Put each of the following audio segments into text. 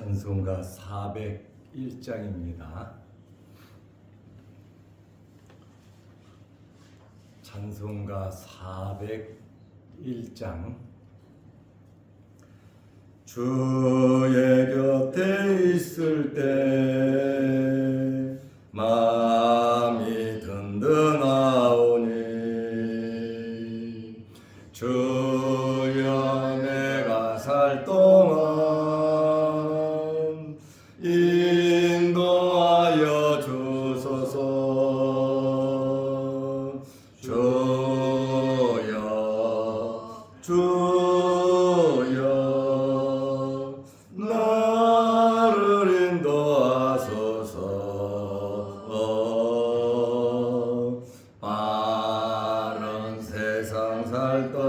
찬송가 401장입니다. 찬송가 401장. 주의 곁에 있을 때 마음이 든든하오니 주여 내가 살 동안 인도하여 주소서. 주여 나를 인도하소서. 바른 세상 살 동안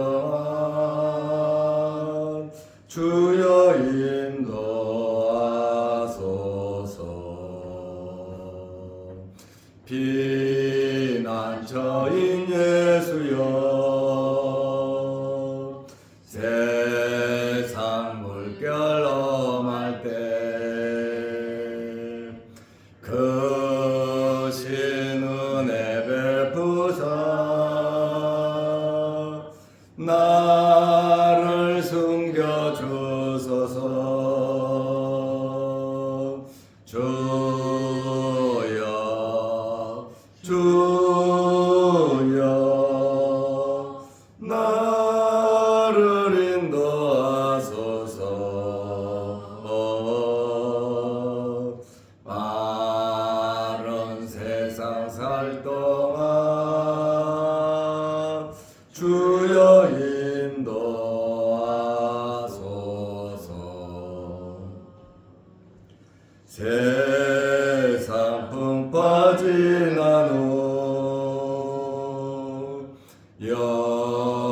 주여 인도하소서. 피난처인 예수여 세상 물결 엄할 때 크신 은혜 베푸사 나를 숨겨주소서. 주여 나를 인도하소서. 바른 세상 살 동안 주여 인도하소서. 세상 풍 빠진 나누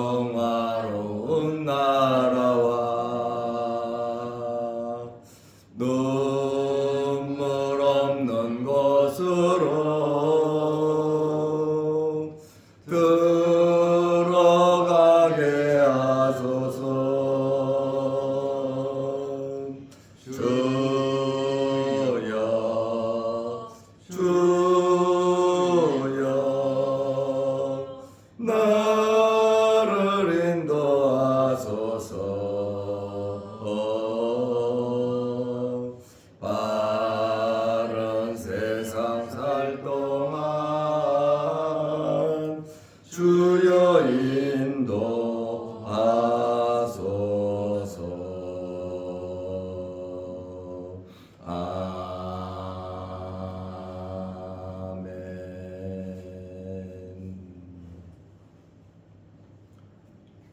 영화로운 나라와 눈물 없는 곳으로 들어가게 하소서. 주여 나를 인도하소서. 바른 세상 살 동안 주여 인도하소서.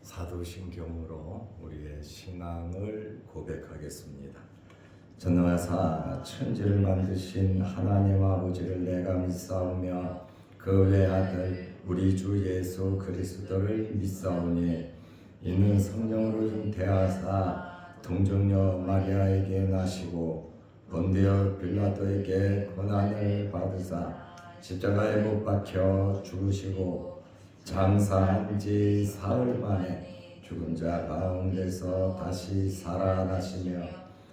사도신경으로 우리의 신앙을 고백하겠습니다. 전능하사 천지를 만드신 하나님 아버지를 내가 믿사오며 그 외아들 우리 주 예수 그리스도를 믿사오니 이는 성령으로 잉태하사 동정녀 마리아에게 나시고 본디오 빌라도에게 고난을 받으사 십자가에 못 박혀 죽으시고 장사한 지 사흘 만에 죽은 자 가운데서 다시 살아나시며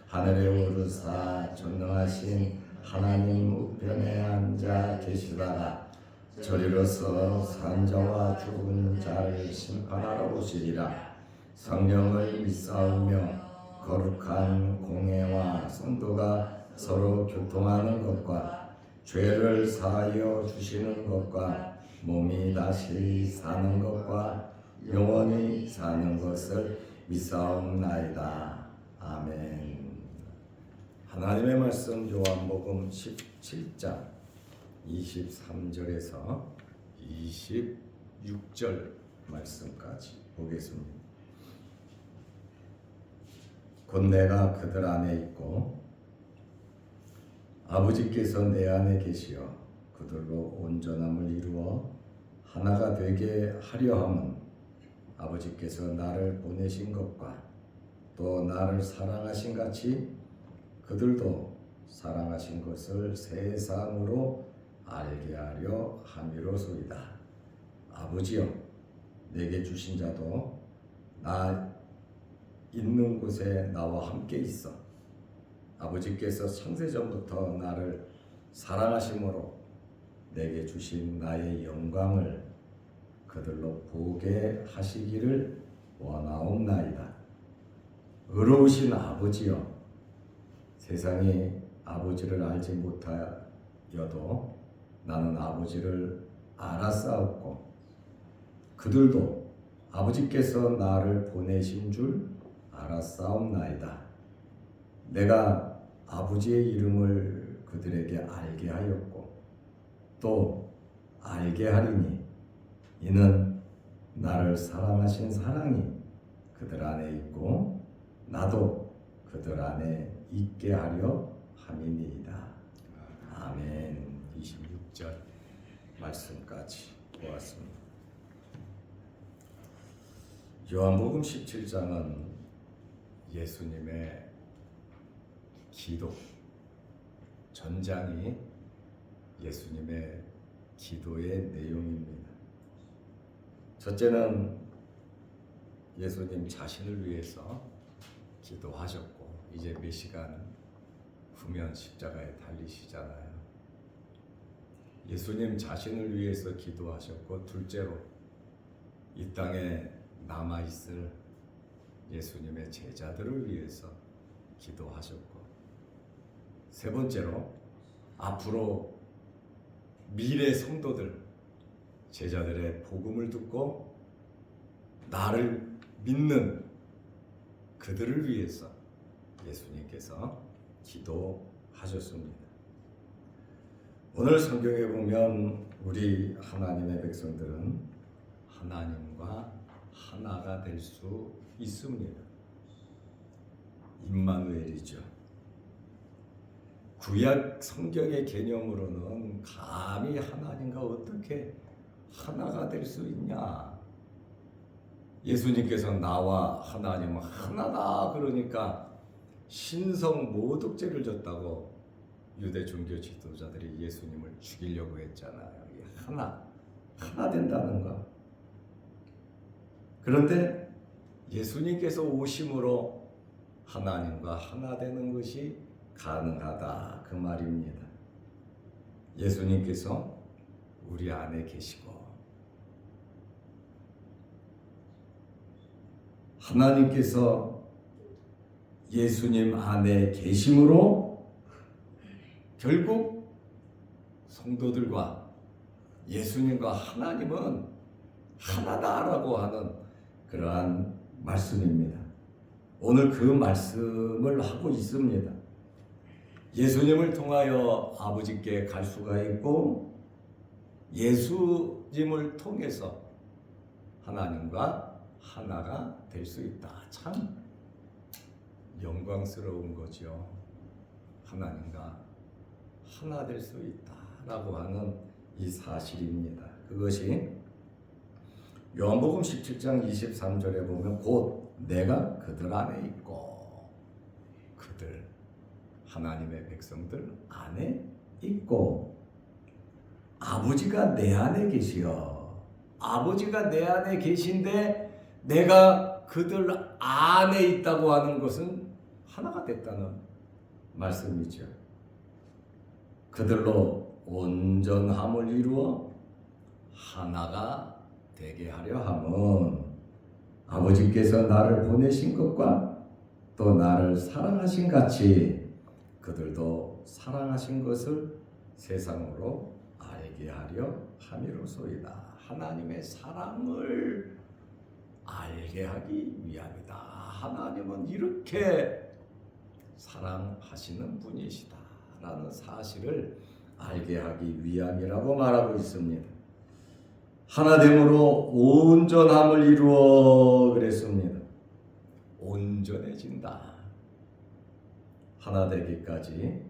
하늘에 오르사 전능하신 하나님 우편에 앉아 계시다가 저리로서 산 자와 죽은 자를 심판하러 오시리라. 성령을 믿사오며 거룩한 공회와 성도가 서로 교통하는 것과 죄를 사하여 주시는 것과 몸이 다시 사는 것과 영원히 사는 것을 믿사옵나이다. 아멘. 하나님의 말씀 요한복음 17장 23절에서 26절 말씀까지 보겠습니다. 곧 내가 그들 안에 있고 아버지께서 내 안에 계시어 그들로 온전함을 이루어 하나가 되게 하려 함은 아버지께서 나를 보내신 것과 또 나를 사랑하신 같이 그들도 사랑하신 것을 세상으로 알게 하려 함이로소이다. 아버지여 내게 주신 자도 나 있는 곳에 나와 함께 있어 아버지께서 창세전부터 나를 사랑하심으로 내게 주신 나의 영광을 그들로 보게 하시기를 원하옵나이다. 의로우신 아버지여, 세상이 아버지를 알지 못하여도 나는 아버지를 알았사옵고 그들도 아버지께서 나를 보내신 줄 알았사옵나이다. 내가 아버지의 이름을 그들에게 알게 하였고 또 알게 하리니 이는 나를 사랑하신 사랑이 그들 안에 있고 나도 그들 안에 있게 하려 함이니이다. 아멘. 26절 말씀까지 보았습니다. 요한복음 17장은 예수님의 기도, 전장이 예수님의 기도의 내용입니다. 첫째는 예수님 자신을 위해서 기도하셨고 이제 몇 시간 후면 십자가에 달리시잖아요. 예수님 자신을 위해서 기도하셨고 둘째로 이 땅에 남아있을 예수님의 제자들을 위해서 기도하셨고 세 번째로 앞으로 미래 성도들, 제자들의 복음을 듣고 나를 믿는 그들을 위해서 예수님께서 기도하셨습니다. 오늘 성경에 보면 우리 하나님의 백성들은 하나님과 하나가 될 수 있습니다. 임마누엘이죠. 구약 성경의 개념으로는 감히 하나님과 어떻게 하나가 될 수 있냐? 예수님께서 나와 하나님은 하나다 그러니까 신성 모독죄를 졌다고 유대 종교 지도자들이 예수님을 죽이려고 했잖아요. 하나 된다는 거. 그런데 예수님께서 오심으로 하나님과 하나 되는 것이 가능하다 그 말입니다. 예수님께서 우리 안에 계시고 하나님께서 예수님 안에 계심으로 결국 성도들과 예수님과 하나님은 하나다라고 하는 그러한 말씀입니다. 오늘 그 말씀을 하고 있습니다. 예수님을 통하여 아버지께 갈 수가 있고 예수님을 통해서 하나님과 하나가 될 수 있다. 참 영광스러운 거죠. 하나님과 하나 될 수 있다라고 하는 이 사실입니다. 그것이 요한복음 17장 23절에 보면 곧 내가 그들 안에 있고 그들 하나님의 백성들 안에 있고 아버지가 내 안에 계시어 아버지가 내 안에 계신데 내가 그들 안에 있다고 하는 것은 하나가 됐다는 말씀이죠. 그들로 온전함을 이루어 하나가 되게 하려 함은 아버지께서 나를 보내신 것과 또 나를 사랑하신 같이 그들도 사랑하신 것을 세상으로 알게 하려 함이로소이다. 하나님의 사랑을 알게 하기 위함이다. 하나님은 이렇게 사랑하시는 분이시다라는 사실을 알게 하기 위함이라고 말하고 있습니다. 하나됨으로 온전함을 이루어 그랬습니다. 온전해진다. 하나 되기까지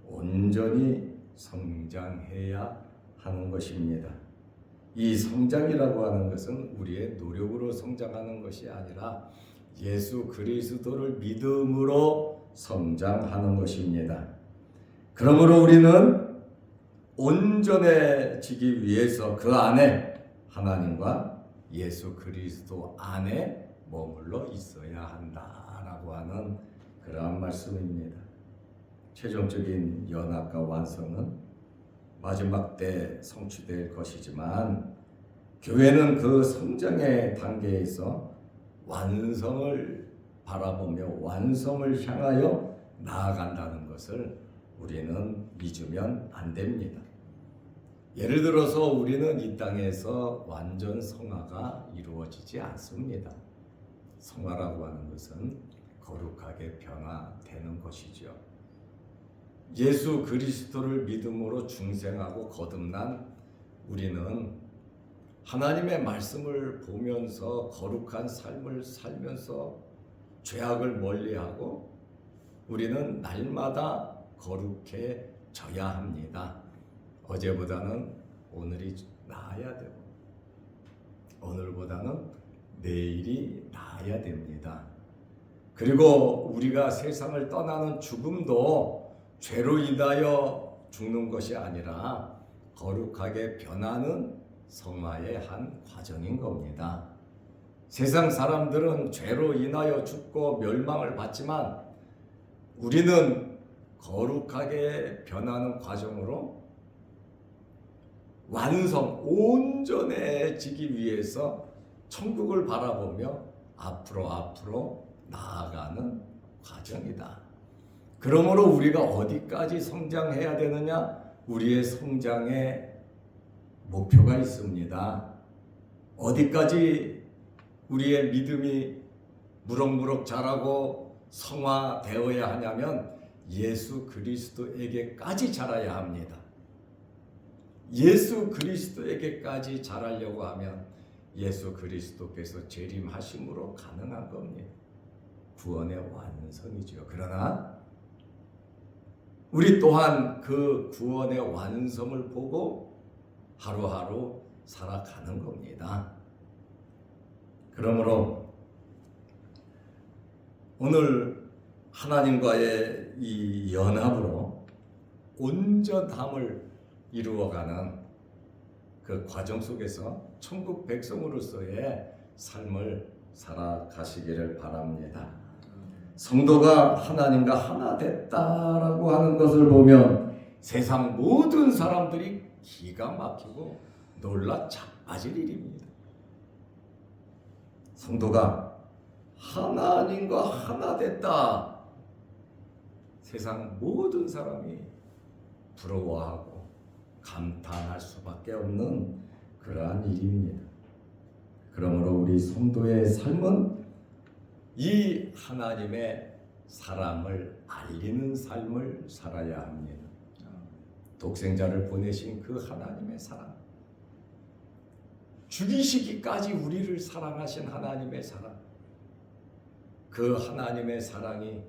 온전히 성장해야 하는 것입니다. 이 성장이라고 하는 것은 우리의 노력으로 성장하는 것이 아니라 예수 그리스도를 믿음으로 성장하는 것입니다. 그러므로 우리는 온전해지기 위해서 그 안에 하나님과 예수 그리스도 안에 머물러 있어야 한다라고 하는 그러한 말씀입니다. 최종적인 연합과 완성은 마지막 때 성취될 것이지만 교회는 그 성장의 단계에 있어 완성을 바라보며 완성을 향하여 나아간다는 것을 우리는 잊으면 안 됩니다. 예를 들어서 우리는 이 땅에서 완전 성화가 이루어지지 않습니다. 성화라고 하는 것은 거룩하게 변화되는 것이죠. 예수 그리스도를 믿음으로 중생하고 거듭난 우리는 하나님의 말씀을 보면서 거룩한 삶을 살면서 죄악을 멀리하고 우리는 날마다 거룩해져야 합니다. 어제보다는 오늘이 나아야 되고 오늘보다는 내일이 나아야 됩니다. 그리고 우리가 세상을 떠나는 죽음도 죄로 인하여 죽는 것이 아니라 거룩하게 변하는 성화의 한 과정인 겁니다. 세상 사람들은 죄로 인하여 죽고 멸망을 받지만 우리는 거룩하게 변하는 과정으로 완성, 온전해지기 위해서 천국을 바라보며 앞으로 나아가는 과정이다. 그러므로 우리가 어디까지 성장해야 되느냐? 우리의 성장의 목표가 있습니다. 어디까지 우리의 믿음이 무럭무럭 자라고 성화되어야 하냐면 예수 그리스도에게까지 자라야 합니다. 예수 그리스도에게까지 자라려고 하면 예수 그리스도께서 재림하심으로 가능한 겁니다. 구원의 완성이죠. 그러나 우리 또한 그 구원의 완성을 보고 하루하루 살아가는 겁니다. 그러므로 오늘 하나님과의 이 연합으로 온전함을 이루어가는 그 과정 속에서 천국 백성으로서의 삶을 살아가시기를 바랍니다. 성도가 하나님과 하나 됐다라고 하는 것을 보면 세상 모든 사람들이 기가 막히고 놀라 자빠질 일입니다. 성도가 하나님과 하나 됐다. 세상 모든 사람이 부러워하고 감탄할 수밖에 없는 그러한 일입니다. 그러므로 우리 성도의 삶은 이 하나님의 사랑을 알리는 삶을 살아야 합니다. 독생자를 보내신 그 하나님의 사랑, 죽이시기까지 우리를 사랑하신 하나님의 사랑, 그 하나님의 사랑이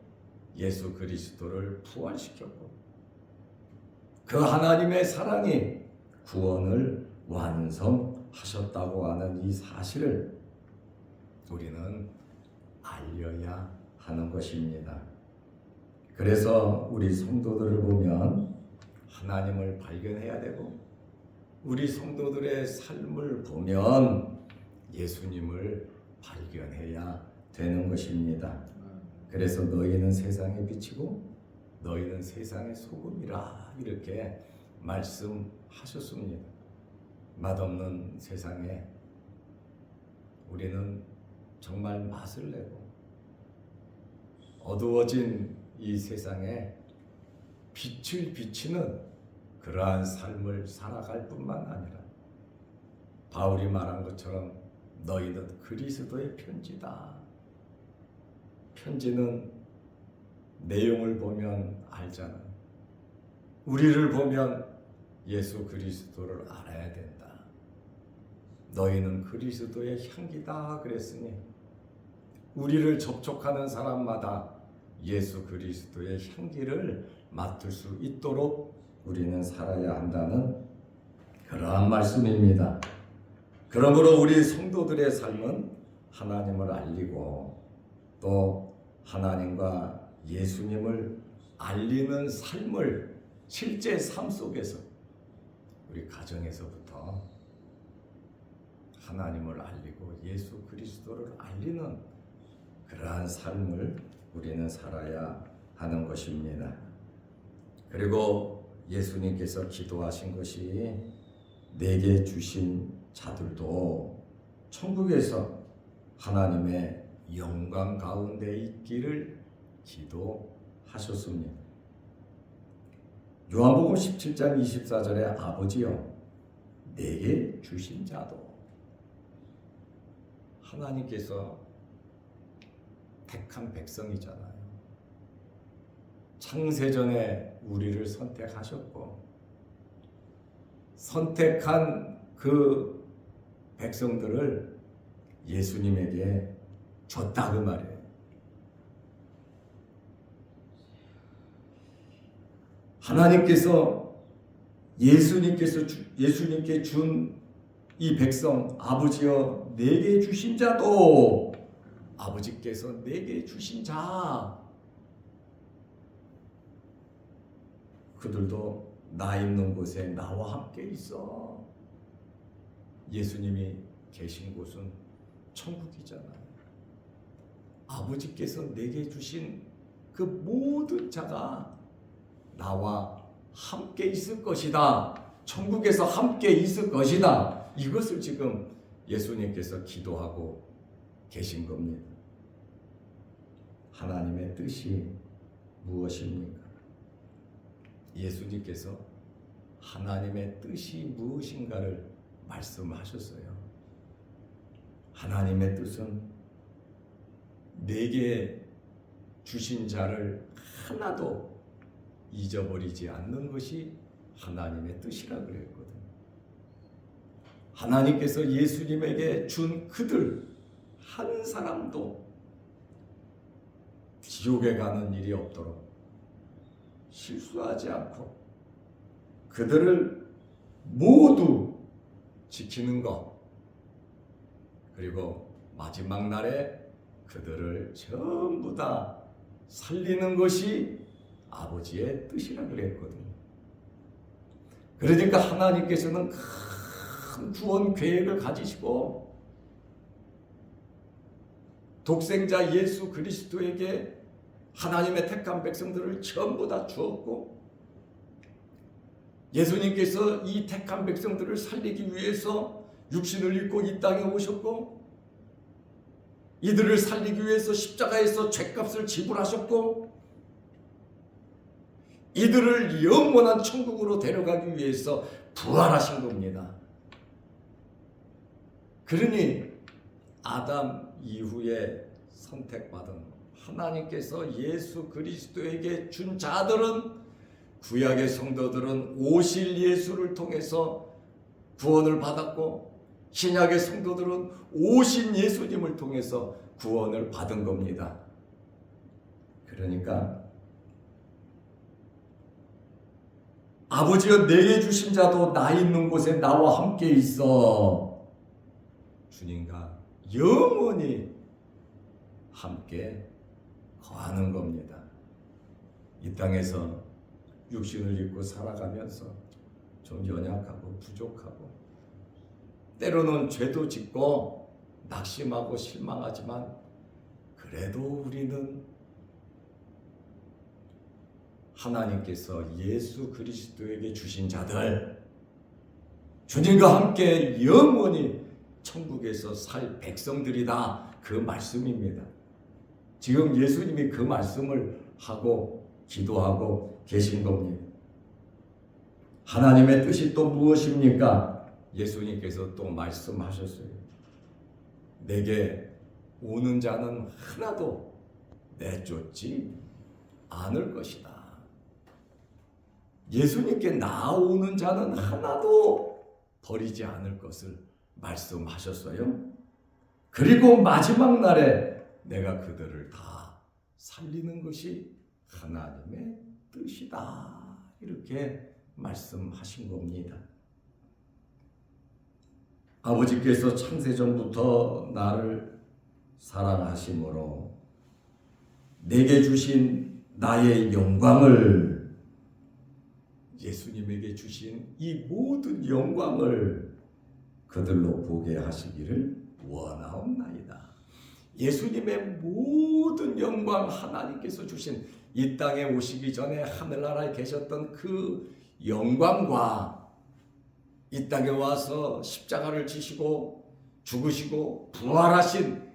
예수 그리스도를 부활시켰고 그 하나님의 사랑이 구원을 완성하셨다고 하는 이 사실을 우리는 알려야 하는 것입니다. 그래서 우리 성도들을 보면 하나님을 발견해야 되고 우리 성도들의 삶을 보면 예수님을 발견해야 되는 것입니다. 그래서 너희는 세상에 비치고 너희는 세상의 소금이라 이렇게 말씀하셨습니다. 맛없는 세상에 우리는 정말 맛을 내고 어두워진 이 세상에 빛을 비치는 그러한 삶을 살아갈 뿐만 아니라 바울이 말한 것처럼 너희는 그리스도의 편지다. 편지는 내용을 보면 알잖아. 우리를 보면 예수 그리스도를 알아야 된다. 너희는 그리스도의 향기다 그랬으니 우리를 접촉하는 사람마다 예수 그리스도의 향기를 맡을 수 있도록 우리는 살아야 한다는 그러한 말씀입니다. 그러므로 우리 성도들의 삶은 하나님을 알리고 또 하나님과 예수님을 알리는 삶을 실제 삶 속에서 우리 가정에서부터 하나님을 알리고 예수 그리스도를 알리는 그러한 삶을 우리는 살아야 하는 것입니다. 그리고 예수님께서 기도하신 것이 내게 주신 자들도 천국에서 하나님의 영광 가운데 있기를 기도하셨습니다. 요한복음 17장 24절에 아버지여 내게 주신 자도, 하나님께서 택한 백성이잖아요. 창세전에 우리를 선택하셨고 선택한 그 백성들을 예수님에게 줬다 그 말이에요. 하나님께서 예수님께 준 이 백성, 아버지여 내게 주신 자도, 아버지께서 내게 주신 자, 그들도 나 있는 곳에 나와 함께 있어. 예수님이 계신 곳은 천국이잖아요. 아버지께서 내게 주신 그 모든 자가 나와 함께 있을 것이다. 천국에서 함께 있을 것이다. 이것을 지금 예수님께서 기도하고 계신 겁니다. 하나님의 뜻이 무엇입니까? 예수님께서 하나님의 뜻이 무엇인가를 말씀하셨어요. 하나님의 뜻은 내게 주신 자를 하나도 잊어버리지 않는 것이 하나님의 뜻이라 그랬거든요. 하나님께서 예수님에게 준 그들 한 사람도 지옥에 가는 일이 없도록 실수하지 않고 그들을 모두 지키는 것, 그리고 마지막 날에 그들을 전부 다 살리는 것이 아버지의 뜻이라 그랬거든요. 그러니까 하나님께서는 큰 구원 계획을 가지시고 독생자 예수 그리스도에게 하나님의 택한 백성들을 전부 다 주었고, 예수님께서 이 택한 백성들을 살리기 위해서 육신을 입고 이 땅에 오셨고, 이들을 살리기 위해서 십자가에서 죗값을 지불하셨고, 이들을 영원한 천국으로 데려가기 위해서 부활하신 겁니다. 그러니 아담 이후에 선택받은 하나님께서 예수 그리스도에게 준 자들은, 구약의 성도들은 오실 예수를 통해서 구원을 받았고, 신약의 성도들은 오신 예수님을 통해서 구원을 받은 겁니다. 그러니까 아버지여 내게 주신 자도 나 있는 곳에 나와 함께 있어. 주님과 영원히 함께 거하는 겁니다. 이 땅에서 육신을 입고 살아가면서 좀 연약하고 부족하고 때로는 죄도 짓고 낙심하고 실망하지만, 그래도 우리는 하나님께서 예수 그리스도에게 주신 자들, 주님과 함께 영원히 천국에서 살 백성들이다, 그 말씀입니다. 지금 예수님이 그 말씀을 하고 기도하고 계신 겁니다. 하나님의 뜻이 또 무엇입니까? 예수님께서 또 말씀하셨어요. 내게 오는 자는 하나도 내쫓지 않을 것이다. 예수님께 나오는 자는 하나도 버리지 않을 것을 말씀하셨어요. 그리고 마지막 날에 내가 그들을 다 살리는 것이 하나님의 뜻이다, 이렇게 말씀하신 겁니다. 아버지께서 창세전부터 나를 사랑하심으로 내게 주신 나의 영광을, 예수님에게 주신 이 모든 영광을 그들로 보게 하시기를 원하옵나이다. 예수님의 모든 영광, 하나님께서 주신 이 땅에 오시기 전에 하늘나라에 계셨던 그 영광과 이 땅에 와서 십자가를 지시고 죽으시고 부활하신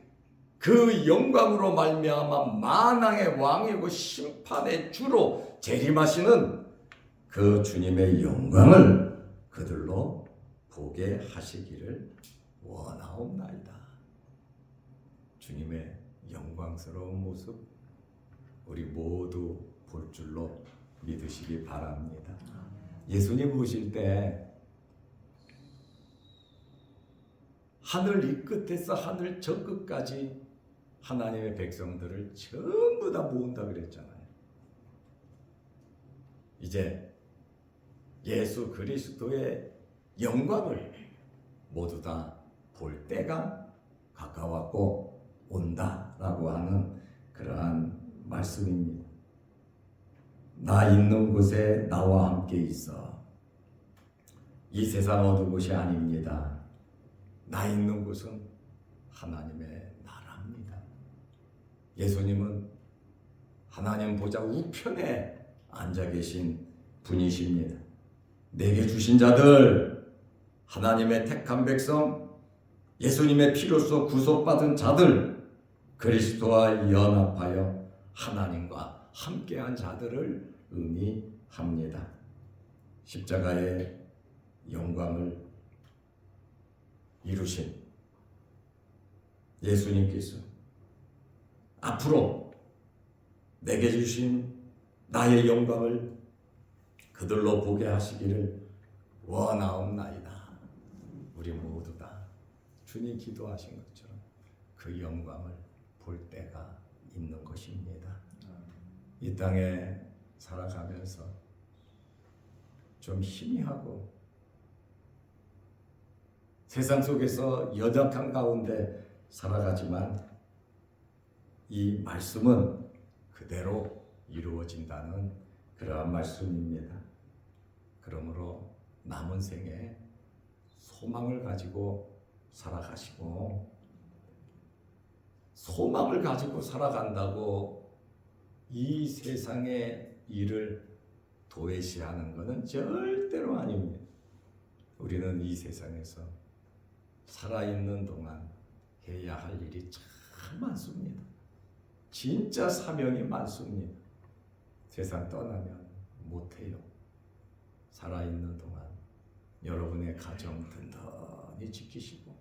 그 영광으로 말미암아 만왕의 왕이고 심판의 주로 재림하시는 그 주님의 영광을 그들로 보게 하시기를 원하옵나이다. 주님의 영광스러운 모습 우리 모두 볼 줄로 믿으시기 바랍니다. 예수님 오실 때 하늘 이 끝에서 하늘 저 끝까지 하나님의 백성들을 전부 다 모은다 그랬잖아요. 이제 예수 그리스도의 영광을 모두 다 볼 때가 가까웠고 온다라고 하는 그러한 말씀입니다. 나 있는 곳에 나와 함께 있어. 이 세상 어느 곳이 아닙니다. 나 있는 곳은 하나님의 나라입니다. 예수님은 하나님 보좌 우편에 앉아 계신 분이십니다. 내게 주신 자들, 하나님의 택한 백성, 예수님의 피로써 구속받은 자들, 그리스도와 연합하여 하나님과 함께한 자들을 의미합니다. 십자가의 영광을 이루신 예수님께서 앞으로 내게 주신 나의 영광을 그들로 보게 하시기를 원하옵나이다. 우리 모두 다 주님 기도하신 것처럼 그 영광을 볼 때가 있는 것입니다. 이 땅에 살아가면서 좀 희미하고 세상 속에서 연약한 가운데 살아가지만 이 말씀은 그대로 이루어진다는 그러한 말씀입니다. 그러므로 남은 생에 소망을 가지고 살아가시고 소망을 가지고 살아간다고 이 세상의 일을 도외시하는 것은 절대로 아닙니다. 우리는 이 세상에서 살아있는 동안 해야 할 일이 참 많습니다. 진짜 사명이 많습니다. 세상 떠나면 못해요. 살아있는 동안 여러분의 가정 든든히 지키시고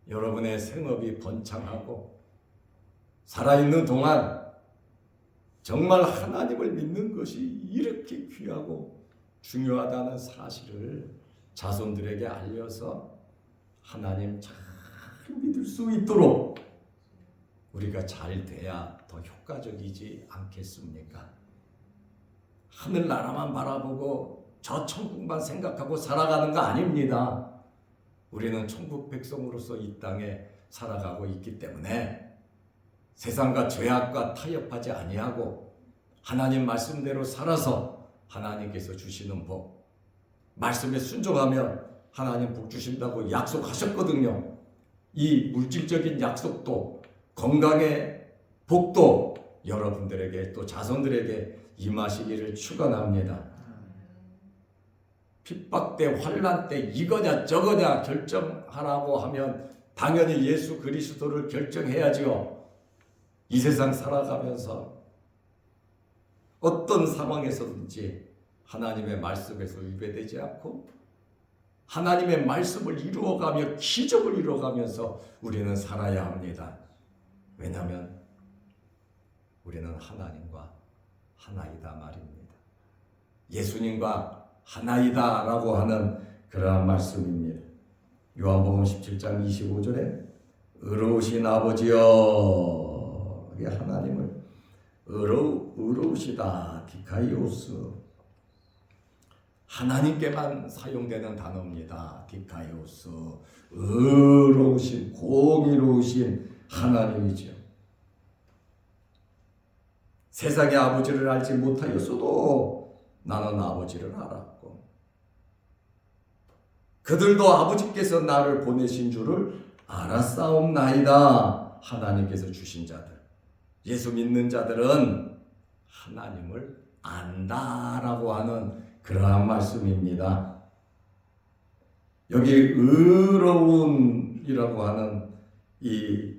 여러분의 생업이 번창하고 살아있는 동안 정말 하나님을 믿는 것이 이렇게 귀하고 중요하다는 사실을 자손들에게 알려서 하나님 잘 믿을 수 있도록 우리가 잘 돼야 더 효과적이지 않겠습니까? 하늘나라만 바라보고 저 천국만 생각하고 살아가는 거 아닙니다. 우리는 천국 백성으로서 이 땅에 살아가고 있기 때문에 세상과 죄악과 타협하지 아니하고 하나님 말씀대로 살아서 하나님께서 주시는 복, 말씀에 순종하면 하나님 복 주신다고 약속하셨거든요. 이 물질적인 약속도 건강의 복도 여러분들에게 또 자손들에게 임하시기를 축원합니다. 핍박 때 환난 때 이거냐 저거냐 결정하라고 하면 당연히 예수 그리스도를 결정해야지요. 이 세상 살아가면서 어떤 상황에서든지 하나님의 말씀에서 위배되지 않고 하나님의 말씀을 이루어가며 기적을 이루어가면서 우리는 살아야 합니다. 왜냐하면 우리는 하나님과 하나이다 말입니다. 예수님과 하나이다 라고 하는 그러한 말씀입니다. 요한복음 17장 25절에 의로우신 아버지여, 하나님을 의로우시다 디카이오스, 하나님께만 사용되는 단어입니다. 디카이오스, 의로우신 공의로우신 하나님이죠. 세상의 아버지를 알지 못하였어도 나는 아버지를 알았고 그들도 아버지께서 나를 보내신 줄을 알았사옵나이다. 하나님께서 주신 자들, 예수 믿는 자들은 하나님을 안다라고 하는 그러한 말씀입니다. 여기 의로운이라고 하는 이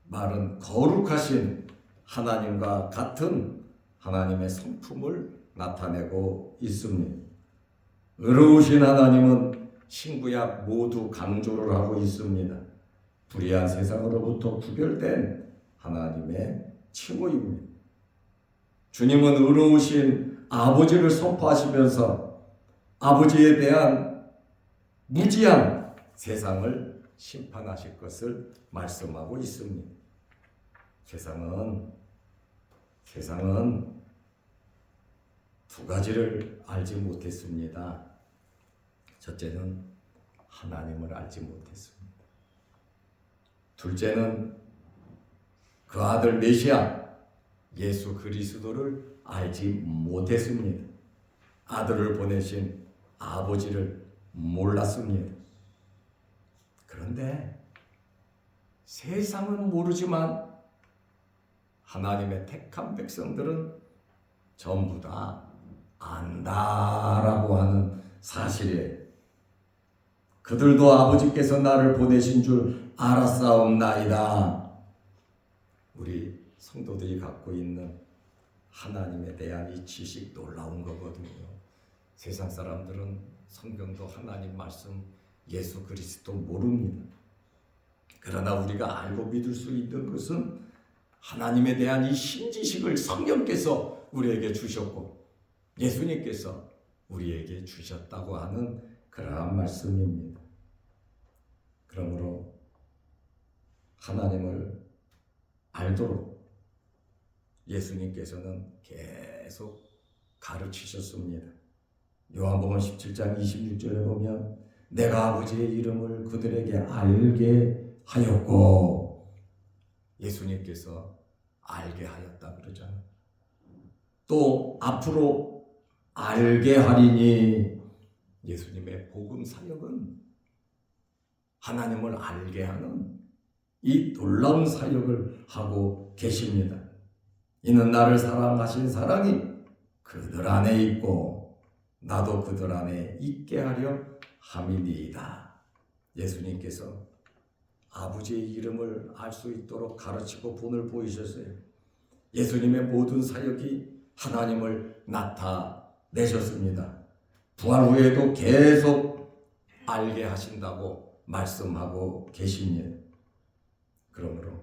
말은 거룩하신 하나님과 같은 하나님의 성품을 나타내고 있습니다. 의로우신 하나님은 신구약 모두 강조를 하고 있습니다. 불의한 세상으로부터 구별된 하나님의 칭호입니다. 주님은 의로우신 아버지를 선포하시면서 아버지에 대한 무지한 세상을 심판하실 것을 말씀하고 있습니다. 세상은 두 가지를 알지 못했습니다. 첫째는 하나님을 알지 못했습니다. 둘째는 그 아들 메시아 예수 그리스도를 알지 못했습니다. 아들을 보내신 아버지를 몰랐습니다. 그런데 세상은 모르지만 하나님의 택한 백성들은 전부 다 안다라고 하는 사실이에요. 그들도 아버지께서 나를 보내신 줄 알았사옵나이다. 우리 성도들이 갖고 있는 하나님에 대한 이 지식 놀라운 거거든요. 세상 사람들은 성경도 하나님 말씀 예수 그리스도 모릅니다. 그러나 우리가 알고 믿을 수 있는 것은 하나님에 대한 이 신지식을 성령께서 우리에게 주셨고 예수님께서 우리에게 주셨다고 하는 그러한 말씀입니다. 그러므로 하나님을 알도록 예수님께서는 계속 가르치셨습니다. 요한복음 17장 26절에 보면 내가 아버지의 이름을 그들에게 알게 하였고, 예수님께서 알게 하였다 그러잖아요. 또 앞으로 알게 하리니, 예수님의 복음 사역은 하나님을 알게 하는 이 놀라운 사역을 하고 계십니다. 이는 나를 사랑하신 사랑이 그들 안에 있고 나도 그들 안에 있게 하려 함이니이다. 예수님께서 아버지의 이름을 알 수 있도록 가르치고 본을 보이셨어요. 예수님의 모든 사역이 하나님을 나타내셨습니다. 부활 후에도 계속 알게 하신다고 말씀하고 계십니다. 그러므로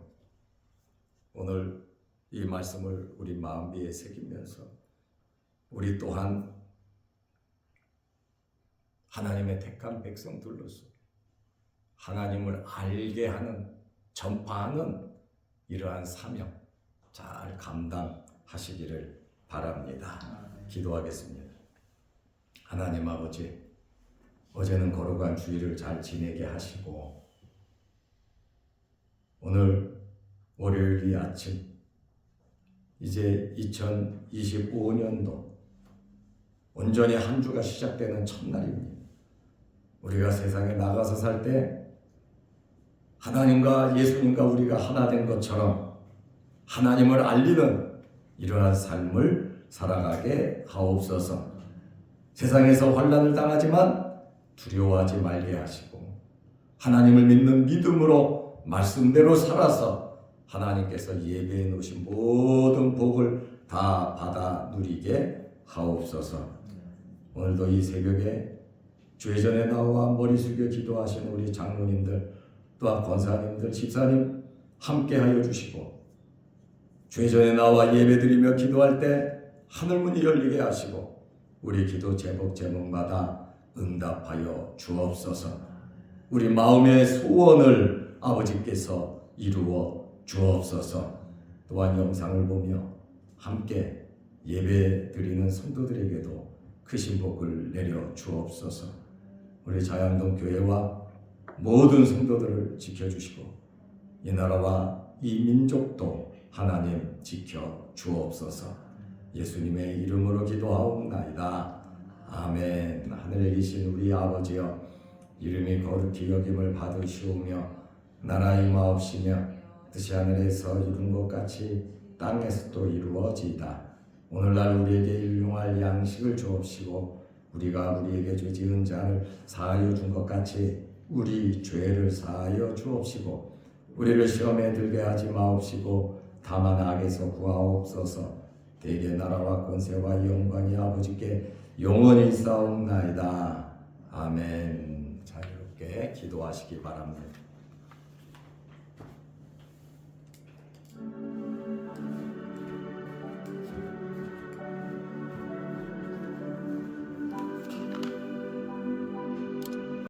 오늘 이 말씀을 우리 마음비에 새기면서 우리 또한 하나님의 택한 백성들로서 하나님을 알게 하는, 전파하는 이러한 사명 잘 감당하시기를 바랍니다. 기도하겠습니다. 하나님 아버지, 어제는 거룩한 주일을 잘 지내게 하시고 오늘 월요일 이 아침 이제 2025년도 온전히 한 주가 시작되는 첫날입니다. 우리가 세상에 나가서 살 때 하나님과 예수님과 우리가 하나 된 것처럼 하나님을 알리는 이러한 삶을 살아가게 하옵소서. 세상에서 환난을 당하지만 두려워하지 말게 하시고 하나님을 믿는 믿음으로 말씀대로 살아서 하나님께서 예배해 놓으신 모든 복을 다 받아 누리게 하옵소서. 오늘도 이 새벽에 주의 전에 나와 머리 숙여 기도하시는 우리 장로님들, 또한 권사님들, 집사님 함께하여 주시고 주의 전에 나와 예배드리며 기도할 때 하늘문이 열리게 하시고 우리 기도 제목마다 응답하여 주옵소서. 우리 마음의 소원을 아버지께서 이루어 주옵소서. 또한 영상을 보며 함께 예배드리는 성도들에게도 크신 복을 내려 주옵소서. 우리 자양동 교회와 모든 성도들을 지켜주시고 이 나라와 이 민족도 하나님 지켜 주옵소서. 예수님의 이름으로 기도하옵나이다. 아멘. 하늘에 계신 우리 아버지여, 이름이 거룩히 여김을 받으시오며 나라 임하옵시며 뜻이 하늘에서 이룬 것 같이 땅에서도 이루어지이다. 오늘날 우리에게 일용할 양식을 주옵시고 우리가 우리에게 죄 지은 자를 사하여 준 것 같이 우리 죄를 사하여 주옵시고 우리를 시험에 들게 하지 마옵시고 다만 악에서 구하옵소서. 대개 나라와 권세와 영광이 아버지께 영원히 있사옵나이다. 아멘. 자유롭게 기도하시기 바랍니다.